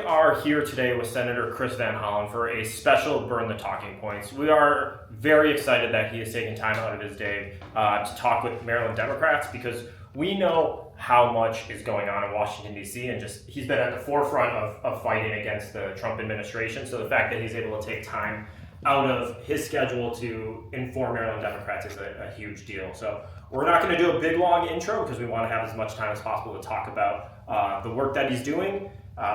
are here today with Senator Chris Van Hollen for a special Burn the Talking Points. We are very excited that he has taken time out of his day to talk with Maryland Democrats because we know how much is going on in Washington, D.C. and just he's been at the forefront of fighting against the Trump administration. So the fact that he's able to take time out of his schedule to inform Maryland Democrats is a huge deal. So we're not going to do a big long intro because we want to have as much time as possible to talk about the work that he's doing.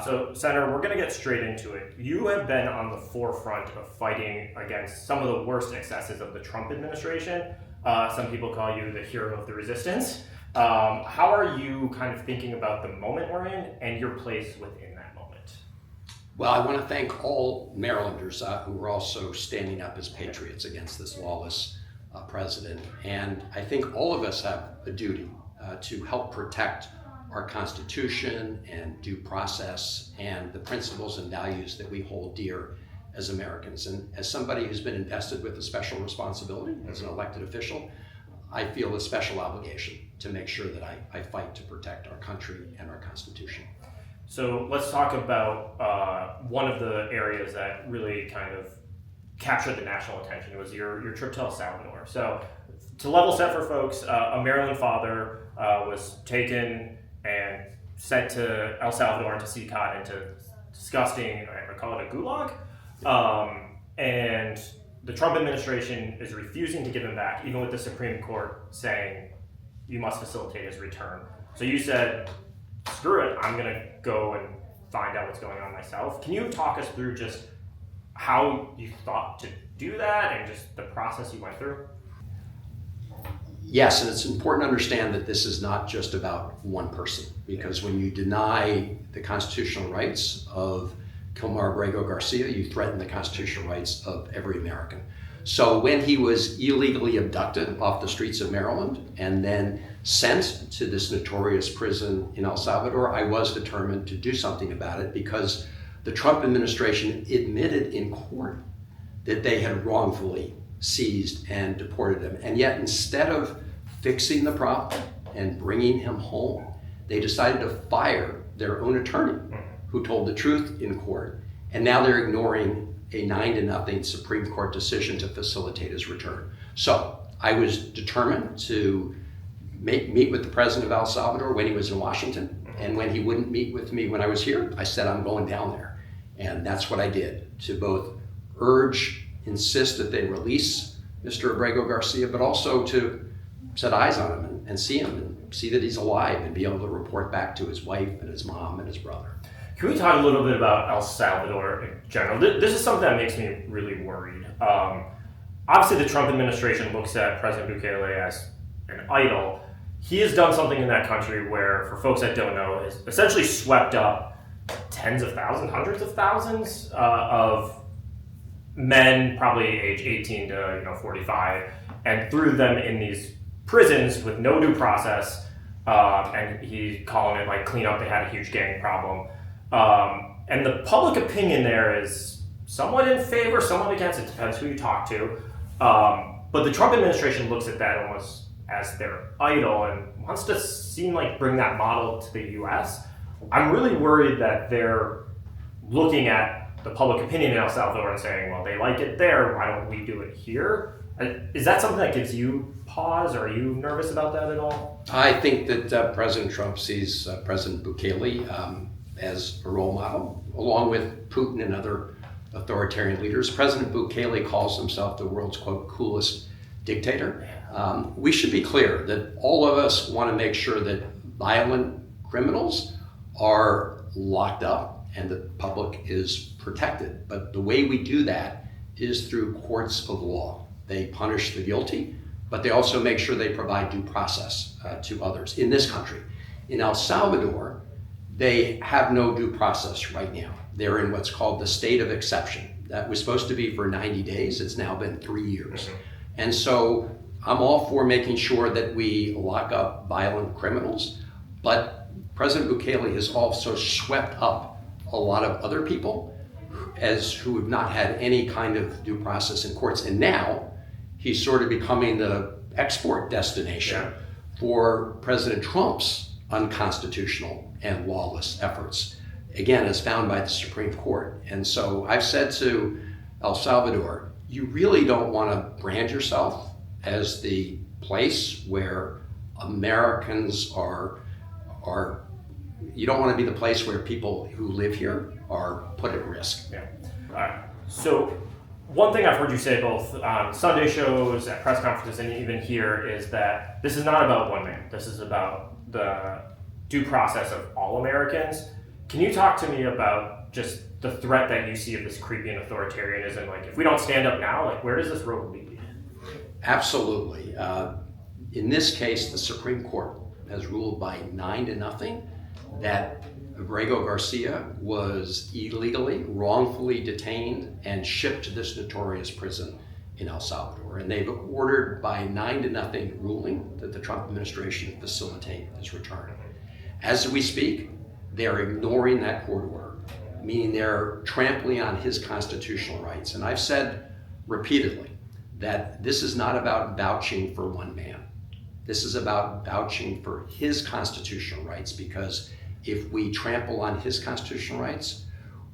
So Senator, we're going to get straight into it. You have been on the forefront of fighting against some of the worst excesses of the Trump administration. Some people call you the hero of the resistance. How are you kind of thinking about the moment we're in and your place within that moment? Well, I want to thank all Marylanders who are also standing up as patriots against this lawless president. And I think all of us have a duty to help protect our Constitution and due process and the principles and values that we hold dear as Americans. And as somebody who's been invested with a special responsibility as an elected official, I feel a special obligation to make sure that I fight to protect our country and our Constitution. So let's talk about one of the areas that really kind of captured the national attention was your trip to El Salvador. So to level set for folks, a Maryland father was taken and sent to El Salvador into CCOT into disgusting, I call it a gulag. And the Trump administration is refusing to give him back, even with the Supreme Court saying you must facilitate his return. So you said, screw it, I'm gonna go and find out what's going on myself. Can you talk us through just how you thought to do that and just the process you went through? Yes, and it's important to understand that this is not just about one person, because when you deny the constitutional rights of Kilmar Abrego Garcia, you threaten the constitutional rights of every American. So when he was illegally abducted off the streets of Maryland and then sent to this notorious prison in El Salvador, I was determined to do something about it because the Trump administration admitted in court that they had wrongfully seized and deported him. And yet instead of fixing the problem and bringing him home, they decided to fire their own attorney who told the truth in court. And now they're ignoring a 9-0 Supreme Court decision to facilitate his return. So I was determined to meet with the president of El Salvador when he was in Washington. And when he wouldn't meet with me when I was here, I said, I'm going down there. And that's what I did, to both insist that they release Mr. Abrego Garcia, but also to set eyes on him and see him and see that he's alive and be able to report back to his wife and his mom and his brother. Can we talk a little bit about El Salvador in general? This is something that makes me really worried. Obviously, the Trump administration looks at President Bukele as an idol. He has done something in that country where, for folks that don't know, has essentially swept up tens of thousands, hundreds of thousands of men, probably age 18 to 45, and threw them in these prisons with no due process. And he's calling it like cleanup. They had a huge gang problem. And the public opinion there is somewhat in favor, somewhat against. It depends who you talk to. But the Trump administration looks at that almost as their idol and wants to seem like bring that model to the U.S. I'm really worried that they're looking at the public opinion in El Salvador and saying, well, they like it there, why don't we do it here? Is that something that gives you pause? Are you nervous about that at all? I think that President Trump sees President Bukele as a role model, along with Putin and other authoritarian leaders. President Bukele calls himself the world's, quote, coolest dictator. We should be clear that all of us want to make sure that violent criminals are locked up and the public is protected. But the way we do that is through courts of law. They punish the guilty, but they also make sure they provide due process to others in this country. In El Salvador, they have no due process right now. They're in what's called the state of exception. That was supposed to be for 90 days. It's now been 3 years. Mm-hmm. And so I'm all for making sure that we lock up violent criminals, but President Bukele has also swept up a lot of other people who have not had any kind of due process in courts. And now he's sort of becoming the export destination for President Trump's unconstitutional and lawless efforts. again, as found by the Supreme Court. And so I've said to El Salvador, you really don't want to brand yourself as the place where Americans are, you don't want to be the place where people who live here are put at risk. Yeah. All right. So one thing I've heard you say both on Sunday shows, at press conferences, and even here is that this is not about one man. This is about the due process of all Americans. Can you talk to me about just the threat that you see of this creeping authoritarianism? Like, if we don't stand up now, like, where does this road lead? Absolutely. In this case, the Supreme Court has ruled by 9-0 that Abrego Garcia was illegally, wrongfully detained and shipped to this notorious prison in El Salvador. And they've ordered by 9-0 ruling that the Trump administration facilitate his return. As we speak, they're ignoring that court order, meaning they're trampling on his constitutional rights. And I've said repeatedly that this is not about vouching for one man. This is about vouching for his constitutional rights, because if we trample on his constitutional rights,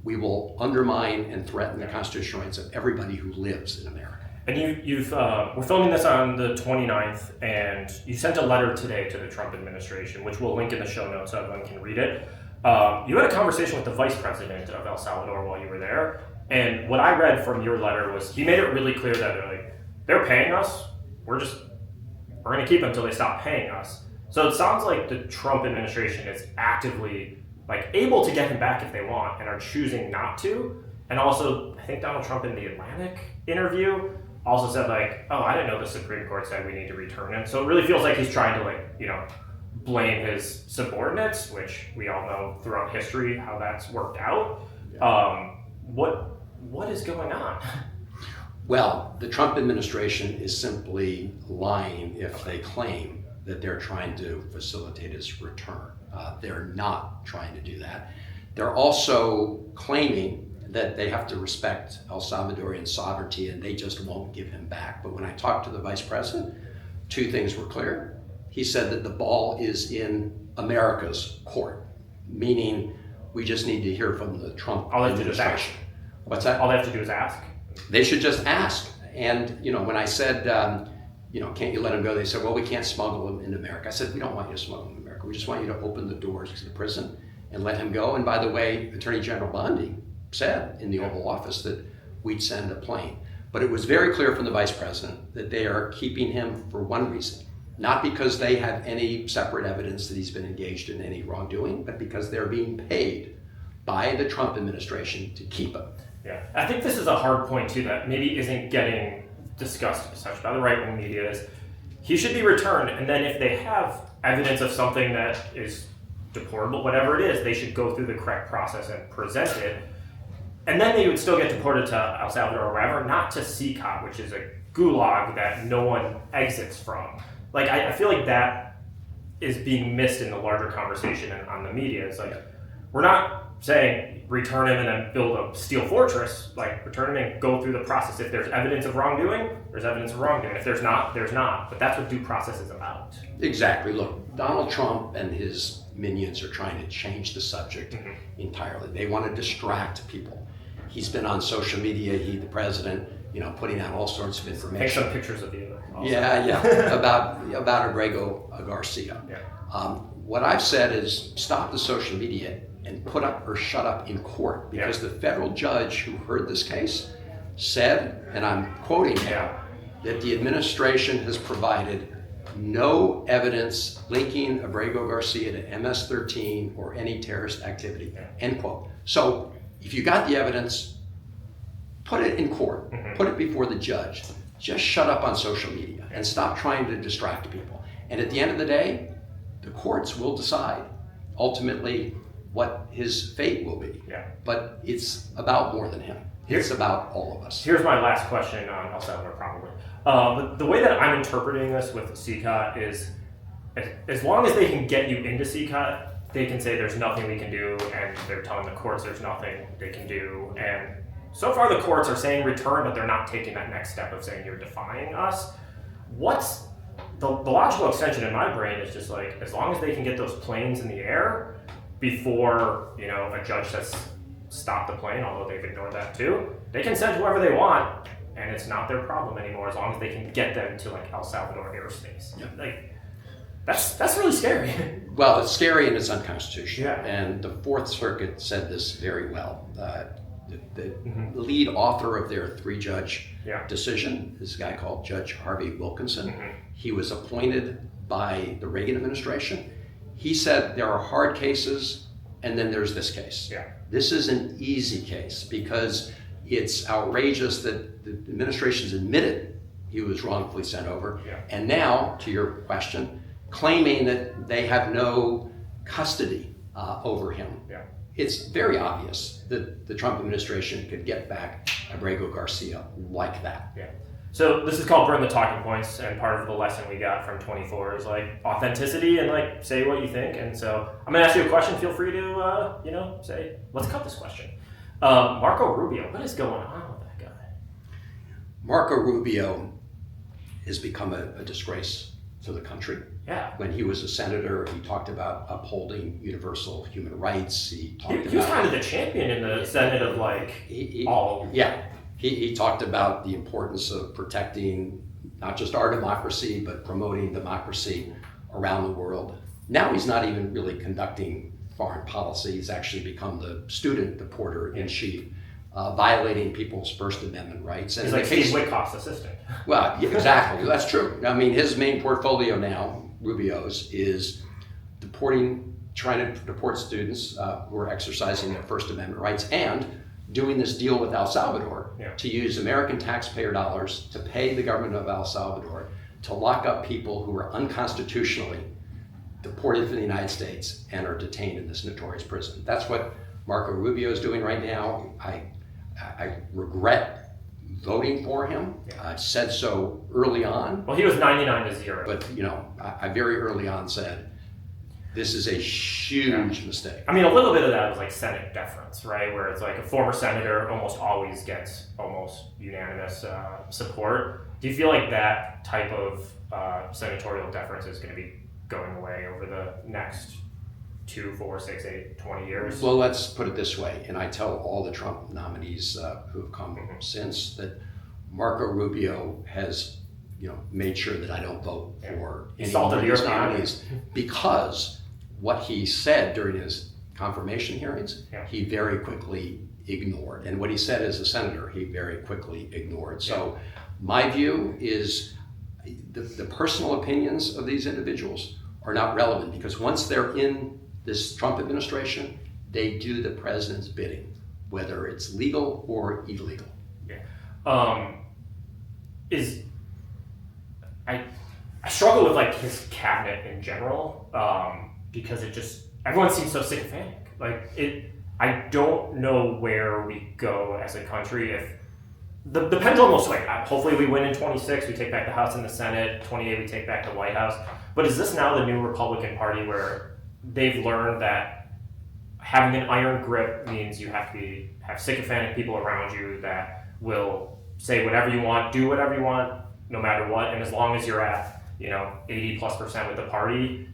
we will undermine and threaten the constitutional rights of everybody who lives in America. And we're filming this on the 29th, and you sent a letter today to the Trump administration, which we'll link in the show notes so everyone can read it. You had a conversation with the vice president of El Salvador while you were there, and what I read from your letter was he made it really clear that they're paying us, we're going to keep them until they stop paying us. So it sounds like the Trump administration is actively able to get him back if they want and are choosing not to. And also, I think Donald Trump in the Atlantic interview also said I didn't know the Supreme Court said we need to return him. So it really feels like he's trying to blame his subordinates, which we all know throughout history how that's worked out. What is going on? Well, the Trump administration is simply lying if they claim that they're trying to facilitate his return. They're not trying to do that. They're also claiming that they have to respect El Salvadorian sovereignty and they just won't give him back. But when I talked to the vice president, two things were clear. He said that the ball is in America's court, meaning we just need to hear from the Trump administration. What's that? All they have to do is ask. They should just ask. And when I said, can't you let him go? They said, well, we can't smuggle him into America. I said, we don't want you to smuggle him to America. We just want you to open the doors to the prison and let him go. And by the way, Attorney General Bondi said in the Oval Office that we'd send a plane. But it was very clear from the vice president that they are keeping him for one reason, not because they have any separate evidence that he's been engaged in any wrongdoing, but because they're being paid by the Trump administration to keep him. Yeah, I think this is a hard point too that maybe isn't getting discussed as such by the right-wing media. Is he should be returned, and then if they have evidence of something that is deportable, whatever it is, they should go through the correct process and present it, and then they would still get deported to El Salvador or wherever, not to CCOT, which is a gulag that no one exits from. I feel like that is being missed in the larger conversation and on the media. It's we're not saying return him and then build a steel fortress. Return him and go through the process. If there's evidence of wrongdoing, there's evidence of wrongdoing. If there's not, there's not. But that's what due process is about. Exactly. Look, Donald Trump and his minions are trying to change the subject entirely. They want to distract people. He's been on social media, the president, putting out all sorts of information. Take some pictures of you. Also. Yeah, about Abrego Garcia. Yeah. What I've said is stop the social media and put up or shut up in court, because the federal judge who heard this case said, and I'm quoting him, that the administration has provided no evidence linking Abrego Garcia to MS-13 or any terrorist activity, end quote. So if you got the evidence, put it in court, put it before the judge. Just shut up on social media and stop trying to distract people. And at the end of the day, the courts will decide ultimately what his fate will be. Yeah. But it's about more than him. It's about all of us. Here's my last question on El Salvador, probably. But the way that I'm interpreting this with CCOT is, as long as they can get you into CCOT, they can say there's nothing we can do, and they're telling the courts there's nothing they can do. And so far the courts are saying return, but they're not taking that next step of saying you're defying us. What's the logical extension in my brain is just as long as they can get those planes in the air, before, a judge says stop the plane, although they've ignored that too, they can send whoever they want, and it's not their problem anymore as long as they can get them to like El Salvador airspace. Yeah. Like that's really scary. Well, it's scary and it's unconstitutional. Yeah. And the Fourth Circuit said this very well. The lead author of their 3-judge decision is a guy called Judge Harvey Wilkinson. He was appointed by the Reagan administration. He said there are hard cases and then there's this case. Yeah. This is an easy case because it's outrageous that the administration's admitted he was wrongfully sent over. Yeah. And now, to your question, claiming that they have no custody over him. Yeah. It's very obvious that the Trump administration could get back Abrego Garcia like that. Yeah. So this is called Burn the Talking Points, and part of the lesson we got from 24 is like authenticity and like say what you think. And so I'm gonna ask you a question. Feel free to say, let's cut this question. Marco Rubio, what is going on with that guy? Marco Rubio has become a disgrace to the country. Yeah. When he was a senator, he talked about upholding universal human rights. He was kind of the champion in the Senate of all. Yeah. He talked about the importance of protecting not just our democracy, but promoting democracy around the world. Now he's not even really conducting foreign policy. He's actually become the student deporter in chief, violating people's First Amendment rights. And he's like Steve Witkoff's assistant. Well, yeah, exactly. That's true. I mean, his main portfolio now, Rubio's, is trying to deport students who are exercising their First Amendment rights and doing this deal with El Salvador to use American taxpayer dollars to pay the government of El Salvador to lock up people who are unconstitutionally deported from the United States and are detained in this notorious prison. That's what Marco Rubio is doing right now. I regret voting for him. I said so early on. Well, he was 99-0. But I very early on said, this is a huge mistake. I mean, a little bit of that was like Senate deference, right? Where it's like a former senator almost always gets almost unanimous support. Do you feel like that type of senatorial deference is going to be going away over the next 2, 4, 6, 8, 20 years? Well, let's put it this way, and I tell all the Trump nominees who have come since that Marco Rubio has made sure that I don't vote for any of these nominees because what he said during his confirmation hearings, he very quickly ignored. And what he said as a senator, he very quickly ignored. So my view is the personal opinions of these individuals are not relevant because once they're in this Trump administration, they do the president's bidding, whether it's legal or illegal. I struggle with like his cabinet in general because everyone seems so sycophantic. I don't know where we go as a country if the pendulum will swing. Hopefully we win in 26, we take back the House and the Senate. 28, we take back the White House. But is this now the new Republican Party where they've learned that having an iron grip means you have to have sycophantic people around you that will say whatever you want, do whatever you want, no matter what, and as long as you're at 80+% with the party,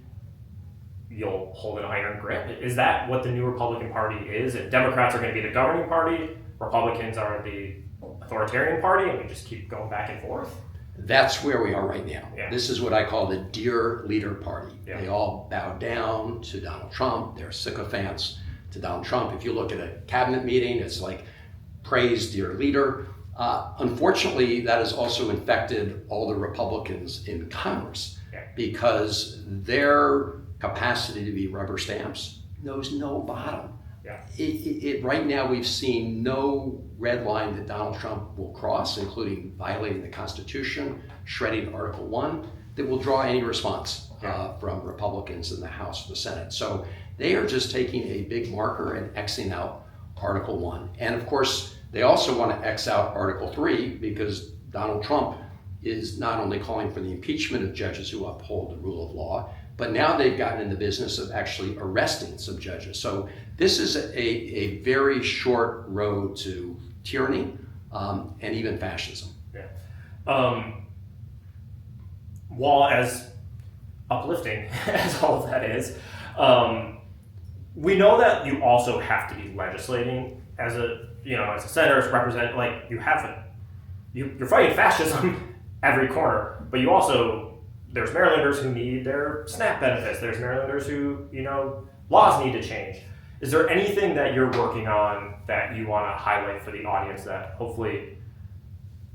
you'll hold an iron grip? Is that what the new Republican Party is? If Democrats are going to be the governing party, Republicans are the authoritarian party, and we just keep going back and forth? That's where we are right now. Yeah. This is what I call the dear leader party. Yeah. They all bow down to Donald Trump. They're sycophants to Donald Trump. If you look at a cabinet meeting, it's like, praise dear leader. Unfortunately, that has also infected all the Republicans in Congress because their capacity to be rubber stamps knows no bottom. Right now, we've seen no red line that Donald Trump will cross, including violating the Constitution, shredding Article 1, that will draw any response from Republicans in the House or the Senate. So they are just taking a big marker and Xing out Article 1. And of course, they also want to X out Article 3 because Donald Trump is not only calling for the impeachment of judges who uphold the rule of law, but now they've gotten in the business of actually arresting some judges. So this is a very short road to tyranny and even fascism. While as uplifting as all of that is, we know that you also have to be legislating as a senator, as a representative. Like you're fighting fascism every corner, but you also, there's Marylanders who need their SNAP benefits. There's Marylanders who, laws need to change. Is there anything that you're working on that you want to highlight for the audience that hopefully,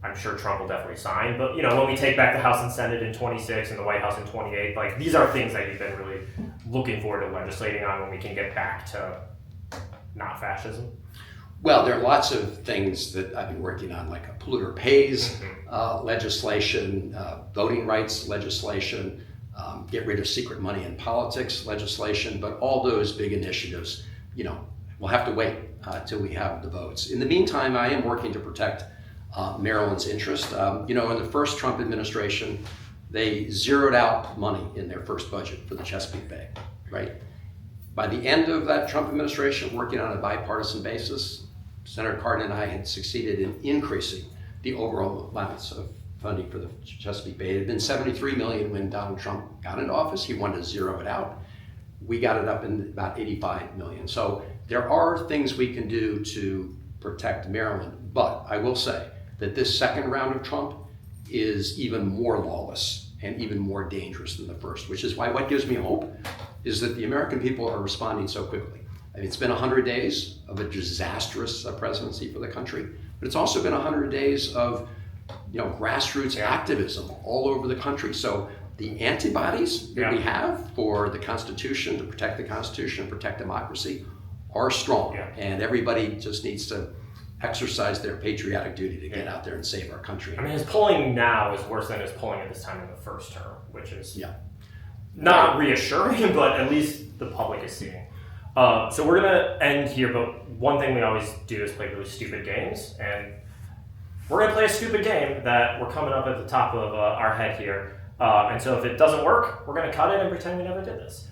I'm sure Trump will definitely sign, but when we take back the House and Senate in 26 and the White House in 28, like these are things that you've been really looking forward to legislating on when we can get back to not fascism? Well, there are lots of things that I've been working on, like a polluter pays legislation, voting rights legislation, get rid of secret money in politics legislation, but all those big initiatives, we'll have to wait till we have the votes. In the meantime, I am working to protect Maryland's interest. In the first Trump administration, they zeroed out money in their first budget for the Chesapeake Bay, right? By the end of that Trump administration, working on a bipartisan basis, Senator Cardin and I had succeeded in increasing the overall amounts of funding for the Chesapeake Bay. It had been $73 million when Donald Trump got into office. He wanted to zero it out. We got it up in about $85 million. So there are things we can do to protect Maryland, but I will say that this second round of Trump is even more lawless and even more dangerous than the first, which is why what gives me hope is that the American people are responding so quickly. I mean, it's been 100 days of a disastrous presidency for the country, but it's also been 100 days of grassroots activism all over the country. So the antibodies that we have for the Constitution, to protect the Constitution and protect democracy, are strong. Yeah. And everybody just needs to exercise their patriotic duty to get out there and save our country. I mean, his polling now is worse than his polling at this time in the first term, which is not reassuring, but at least the public is seeing. So we're going to end here, but one thing we always do is play really stupid games, and we're going to play a stupid game that we're coming up at the top of our head here. And so if it doesn't work, we're going to cut it and pretend we never did this.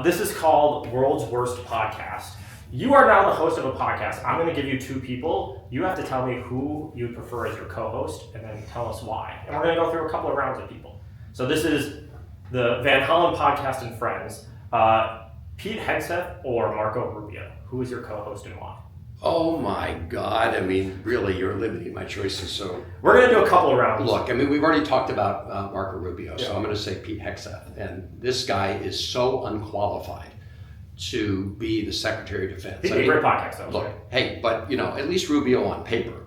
This is called World's Worst Podcast. You are now the host of a podcast. I'm going to give you two people. You have to tell me who you prefer as your co-host, and then tell us why. And we're going to go through a couple of rounds of people. So this is the Van Hollen Podcast and Friends. Pete Hegseth or Marco Rubio? Who is your co-host and why? Oh my God. I mean, really, you're limiting my choices. So we're going to do a couple of rounds. Look, I mean, we've already talked about Marco Rubio, so I'm going to say Pete Hegseth. And this guy is so unqualified to be the Secretary of Defense. He's a great podcast, though. Look, hey, but, at least Rubio on paper,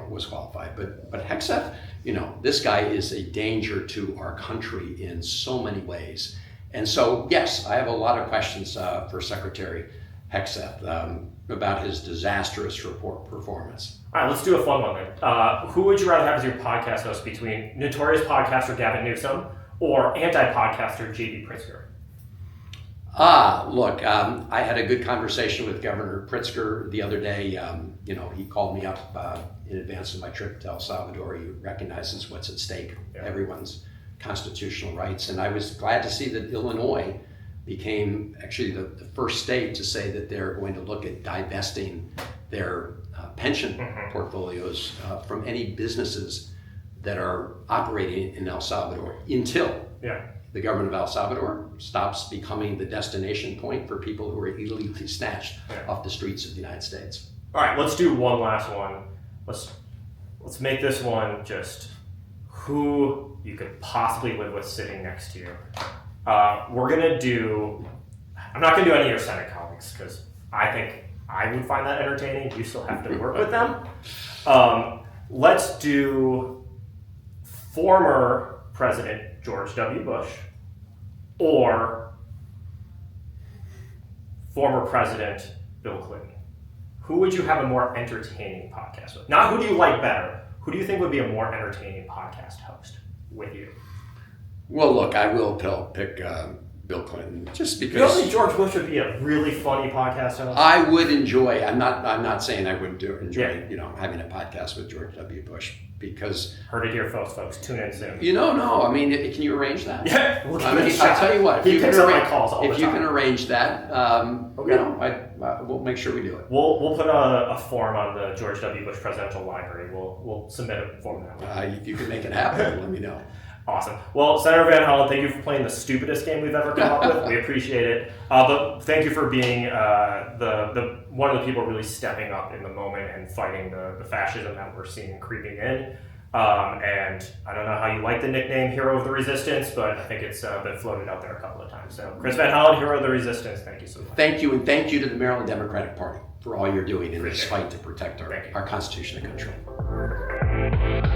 was qualified. But Hegseth, this guy is a danger to our country in so many ways. And so, yes, I have a lot of questions for Secretary Hegseth about his disastrous performance. All right, let's do a fun one then. Who would you rather have as your podcast host between notorious podcaster Gavin Newsom or anti-podcaster J.B. Pritzker? Look, I had a good conversation with Governor Pritzker the other day. He called me up in advance of my trip to El Salvador. He recognizes what's at stake, everyone's constitutional rights. And I was glad to see that Illinois became actually the first state to say that they're going to look at divesting their pension portfolios from any businesses that are operating in El Salvador until the government of El Salvador stops becoming the destination point for people who are illegally snatched off the streets of the United States. All right, let's do one last one. Let's make this one just who you could possibly live with sitting next to you. I'm not going to do any of your Senate colleagues because I think I would find that entertaining. You still have to work with them. Let's do former President George W. Bush or former President Bill Clinton. Who would you have a more entertaining podcast with? Not who do you like better. Who do you think would be a more entertaining podcast host with you? Well, look, I will pick Bill Clinton just because. You don't think George Bush would be a really funny podcast host? I would enjoy. I'm not saying I wouldn't enjoy having a podcast with George W. Bush because. Heard it here, folks. Tune in soon. No. I mean, can you arrange that? Yeah. I'll tell you what. He picks up my calls all the time. If you can arrange that, we'll make sure we do it. We'll put a form on the George W. Bush Presidential Library. We'll submit a form that way. If you can make it happen, let me know. Awesome. Well, Senator Van Hollen, thank you for playing the stupidest game we've ever come up with. We appreciate it. But thank you for being the one of the people really stepping up in the moment and fighting the fascism that we're seeing creeping in. And I don't know how you like the nickname Hero of the Resistance, but I think it's been floated out there a couple of times. So Chris Van Hollen, Hero of the Resistance, thank you so much. Thank you, and thank you to the Maryland Democratic Party for all you're doing in this fight to protect our Constitution and country.